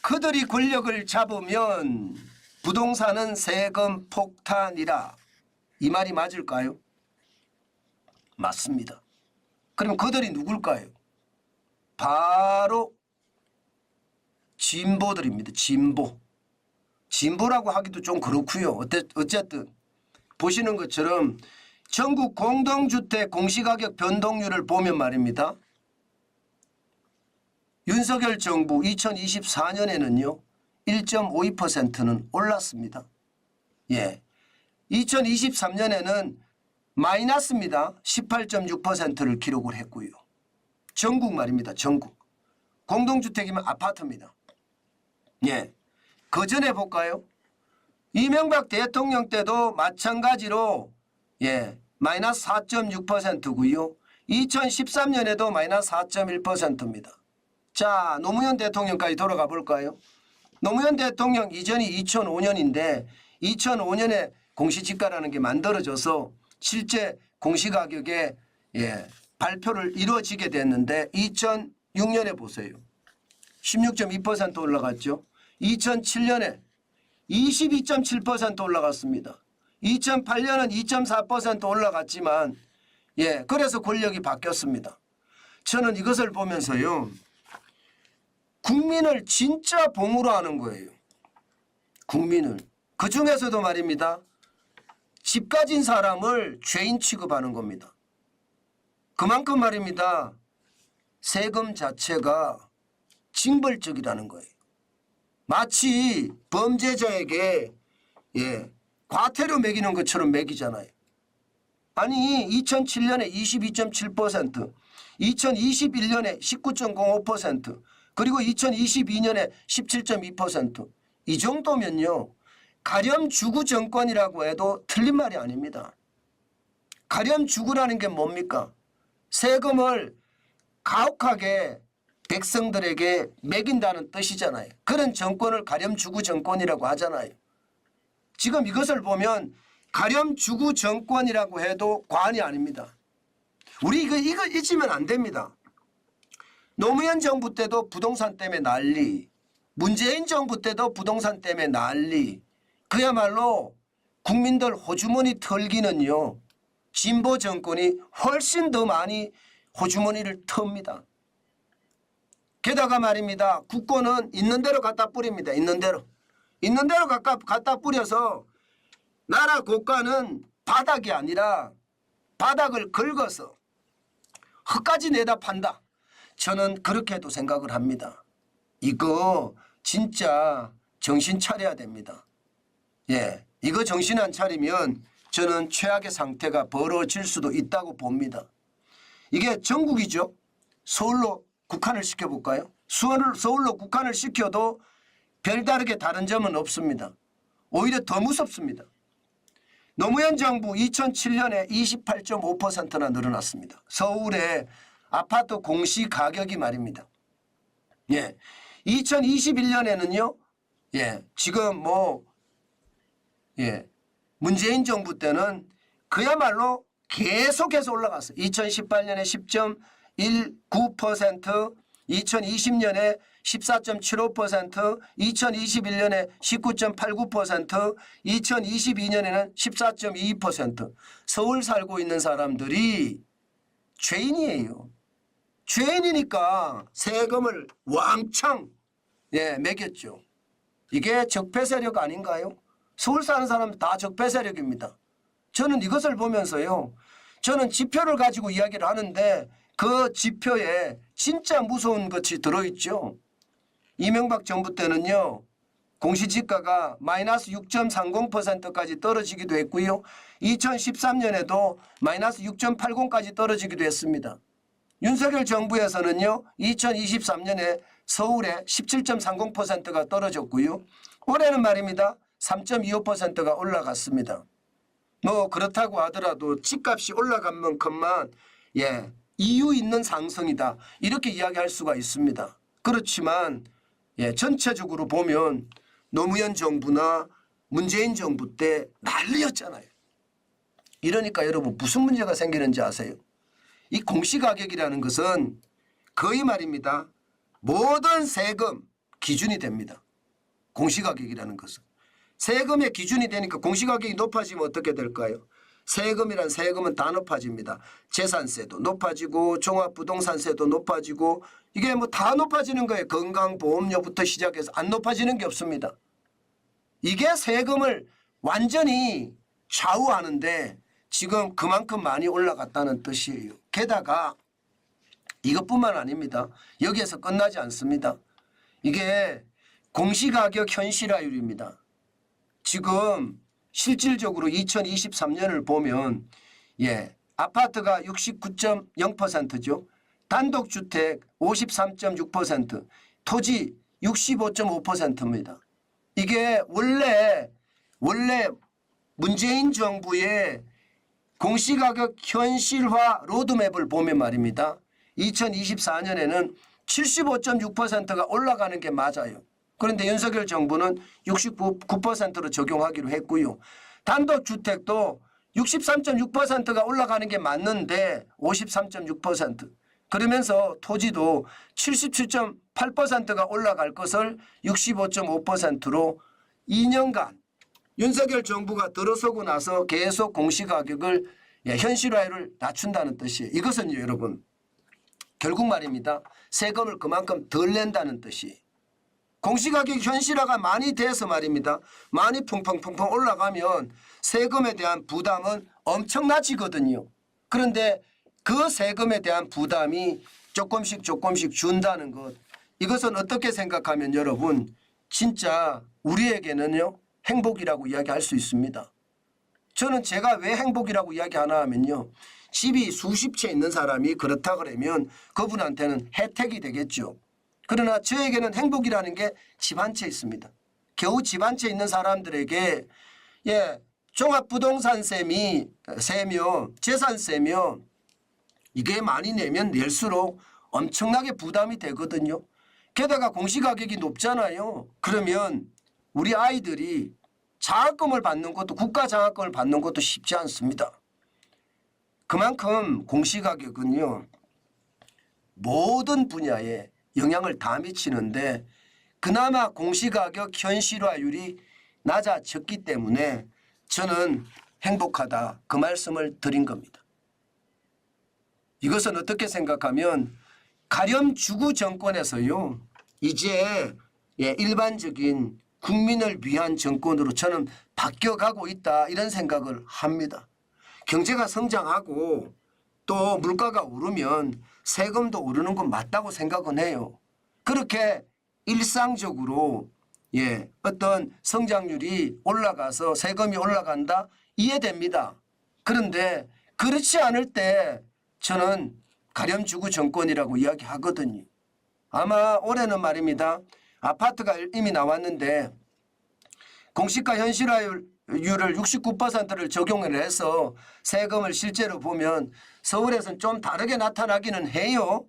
그들이 권력을 잡으면 부동산은 세금 폭탄이라. 이 말이 맞을까요? 맞습니다. 그럼 그들이 누굴까요? 바로 진보들입니다. 진보라고 하기도 좀 그렇고요. 어쨌든 보시는 것처럼 전국 공동주택 공시가격 변동률을 보면 말입니다. 윤석열 정부 2024년에는요. 1.52%는 올랐습니다. 예, 2023년에는 마이너스입니다. 18.6%를 기록을 했고요. 전국 말입니다. 전국. 공동주택이면 아파트입니다. 예, 그 전에 볼까요? 이명박 대통령 때도 마찬가지로 예, 마이너스 4.6%고요. 2013년에도 마이너스 4.1%입니다. 자, 노무현 대통령까지 돌아가 볼까요? 노무현 대통령 이전이 2005년인데 2005년에 공시지가라는 게 만들어져서 실제 공시가격에 예, 발표를 이루어지게 됐는데 2006년에 보세요. 16.2% 올라갔죠. 2007년에 22.7% 올라갔습니다. 2008년은 2.4% 올라갔지만 예, 그래서 권력이 바뀌었습니다. 저는 이것을 보면서요. 국민을 진짜 봉으로 하는 거예요. 국민을. 그중에서도 말입니다. 집 가진 사람을 죄인 취급하는 겁니다. 그만큼 말입니다. 세금 자체가 징벌적이라는 거예요. 마치 범죄자에게 예, 과태료 매기는 것처럼 매기잖아요. 아니 2007년에 22.7%, 2021년에 19.05%, 그리고 2022년에 17.2%. 이 정도면요. 가렴주구 정권이라고 해도 틀린 말이 아닙니다. 가렴주구라는 게 뭡니까? 세금을 가혹하게 백성들에게 매긴다는 뜻이잖아요. 그런 정권을 가렴주구 정권이라고 하잖아요. 지금 이것을 보면 가렴주구 정권이라고 해도 과언이 아닙니다. 우리 이거 잊으면 안 됩니다. 노무현 정부 때도 부동산 때문에 난리, 문재인 정부 때도 부동산 때문에 난리. 그야말로 국민들 호주머니 털기는요. 진보 정권이 훨씬 더 많이 호주머니를 텁니다. 게다가 말입니다. 국고는 있는 대로 갖다 뿌립니다. 있는 대로. 있는 대로 갖다 뿌려서 나라 고가는 바닥이 아니라 바닥을 긁어서 흙까지 내다 판다. 저는 그렇게도 생각을 합니다. 이거 진짜 정신 차려야 됩니다. 예, 이거 정신 안 차리면 저는 최악의 상태가 벌어질 수도 있다고 봅니다. 이게 전국이죠. 서울로 국한을 시켜볼까요? 서울로 국한을 시켜도 별다르게 다른 점은 없습니다. 오히려 더 무섭습니다. 노무현 정부 2007년에 28.5%나 늘어났습니다. 서울의 아파트 공시 가격이 말입니다. 예, 2021년에는요. 예, 지금 문재인 정부 때는 그야말로 계속해서 올라갔어요. 2018년에 10.19%, 2020년에 14.75%, 2021년에 19.89%, 2022년에는 14.22%. 서울 살고 있는 사람들이 죄인이에요. 죄인이니까 세금을 왕창 매겼죠. 이게 적폐 세력 아닌가요? 서울 사는 사람은 다 적폐 세력입니다. 저는 이것을 보면서요. 저는 지표를 가지고 이야기를 하는데 그 지표에 진짜 무서운 것이 들어있죠. 이명박 정부 때는요. 공시지가가 마이너스 6.30%까지 떨어지기도 했고요. 2013년에도 마이너스 6.80까지 떨어지기도 했습니다. 윤석열 정부에서는요. 2023년에 서울에 17.30%가 떨어졌고요. 올해는 말입니다. 3.25%가 올라갔습니다. 그렇다고 하더라도 집값이 올라간 만큼만 이유 있는 상승이다. 이렇게 이야기할 수가 있습니다. 그렇지만 전체적으로 보면 노무현 정부나 문재인 정부 때 난리였잖아요. 이러니까 여러분 무슨 문제가 생기는지 아세요? 이 공시가격이라는 것은 거의 말입니다. 모든 세금, 기준이 됩니다. 공시가격이라는 것은. 세금의 기준이 되니까 공시가격이 높아지면 어떻게 될까요? 세금이란 세금은 다 높아집니다. 재산세도 높아지고 종합부동산세도 높아지고 이게 뭐 다 높아지는 거예요. 건강보험료부터 시작해서 안 높아지는 게 없습니다. 이게 세금을 완전히 좌우하는데 지금 그만큼 많이 올라갔다는 뜻이에요. 게다가 이것뿐만 아닙니다. 여기에서 끝나지 않습니다. 이게 공시가격 현실화율입니다. 지금 실질적으로 2023년을 보면 아파트가 69.0%죠. 단독주택 53.6%, 토지 65.5%입니다. 이게 원래 문재인 정부의 공시가격 현실화 로드맵을 보면 말입니다. 2024년에는 75.6%가 올라가는 게 맞아요. 그런데 윤석열 정부는 69%로 적용하기로 했고요. 단독주택도 63.6%가 올라가는 게 맞는데 53.6%. 그러면서 토지도 77.8%가 올라갈 것을 65.5%로 2년간 윤석열 정부가 들어서고 나서 계속 공시가격을 현실화율을 낮춘다는 뜻이에요. 이것은 여러분 결국 말입니다. 세금을 그만큼 덜 낸다는 뜻이에요. 공시가격 현실화가 많이 돼서 말입니다. 많이 펑펑펑펑 올라가면 세금에 대한 부담은 엄청나지거든요. 그런데 그 세금에 대한 부담이 조금씩 준다는 것. 이것은 어떻게 생각하면 여러분 진짜 우리에게는요 행복이라고 이야기할 수 있습니다. 저는 제가 왜 행복이라고 이야기하나 하면요. 집이 수십 채 있는 사람이 그렇다 그러면 그분한테는 혜택이 되겠죠. 그러나 저에게는 행복이라는 게 집 한 채 있습니다. 겨우 집 한 채 있는 사람들에게 세며 재산세며 이게 많이 내면 낼수록 엄청나게 부담이 되거든요. 게다가 공시가격이 높잖아요. 그러면 우리 아이들이 장학금을 받는 것도 국가 장학금을 받는 것도 쉽지 않습니다. 그만큼 공시가격은요. 모든 분야에 영향을 다 미치는데 그나마 공시가격 현실화율이 낮아졌기 때문에 저는 행복하다 그 말씀을 드린 겁니다. 이것은 어떻게 생각하면 가렴주구 정권에서요. 이제 일반적인 국민을 위한 정권으로 저는 바뀌어가고 있다 이런 생각을 합니다. 경제가 성장하고 또 물가가 오르면 세금도 오르는 건 맞다고 생각은 해요. 그렇게 일상적으로 어떤 성장률이 올라가서 세금이 올라간다 이해됩니다. 그런데 그렇지 않을 때 저는 가렴주구 정권이라고 이야기하거든요. 아마 올해는 말입니다. 아파트가 이미 나왔는데 공시가 현실화율을 69%를 적용을 해서 세금을 실제로 보면 서울에서는 좀 다르게 나타나기는 해요.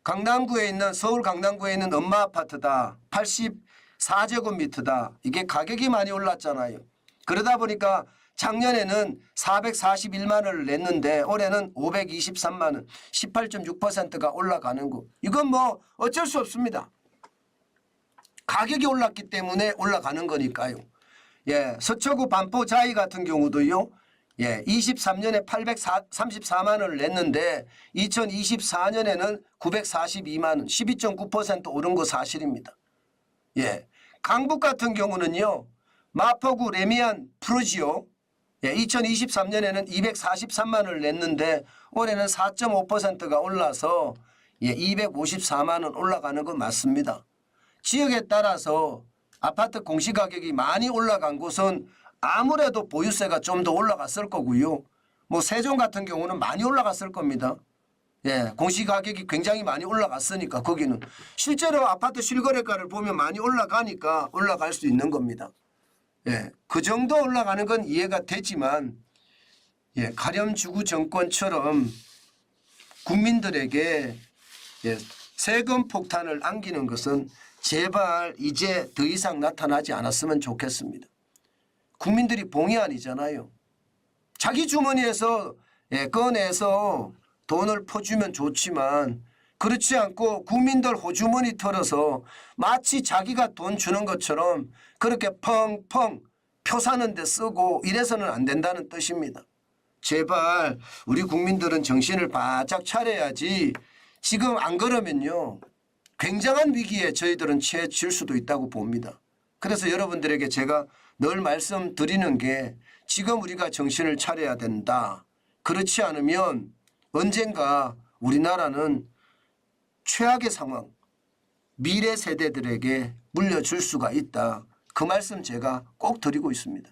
강남구에 있는 서울 강남구에 있는 엄마 아파트다. 84제곱미터다. 이게 가격이 많이 올랐잖아요. 그러다 보니까 작년에는 441만 원을 냈는데 올해는 523만 원, 18.6%가 올라가는 거. 이건 뭐 어쩔 수 없습니다. 가격이 올랐기 때문에 올라가는 거니까요. 서초구 반포자이 같은 경우도요. 23년에 834만 원을 냈는데 2024년에는 942만 원, 12.9% 오른 거 사실입니다. 강북 같은 경우는요. 마포구 레미안 프루지오 2023년에는 243만 원을 냈는데 올해는 4.5%가 올라서 254만 원 올라가는 건 맞습니다. 지역에 따라서 아파트 공시가격이 많이 올라간 곳은 아무래도 보유세가 좀 더 올라갔을 거고요. 뭐 세종 같은 경우는 많이 올라갔을 겁니다. 공시가격이 굉장히 많이 올라갔으니까 거기는 실제로 아파트 실거래가를 보면 많이 올라가니까 올라갈 수 있는 겁니다. 그 정도 올라가는 건 이해가 되지만 가렴주구 정권처럼 국민들에게 세금 폭탄을 안기는 것은 제발 이제 더 이상 나타나지 않았으면 좋겠습니다. 국민들이 봉이 아니잖아요. 자기 주머니에서 꺼내서 돈을 퍼주면 좋지만 그렇지 않고 국민들 호주머니 털어서 마치 자기가 돈 주는 것처럼 그렇게 펑펑 표 사는 데 쓰고 이래서는 안 된다는 뜻입니다. 제발 우리 국민들은 정신을 바짝 차려야지. 지금 안 그러면요 굉장한 위기에 저희들은 처해질 수도 있다고 봅니다. 그래서 여러분들에게 제가 늘 말씀드리는 게 지금 우리가 정신을 차려야 된다. 그렇지 않으면 언젠가 우리나라는 최악의 상황 미래 세대들에게 물려줄 수가 있다. 그 말씀 제가 꼭 드리고 있습니다.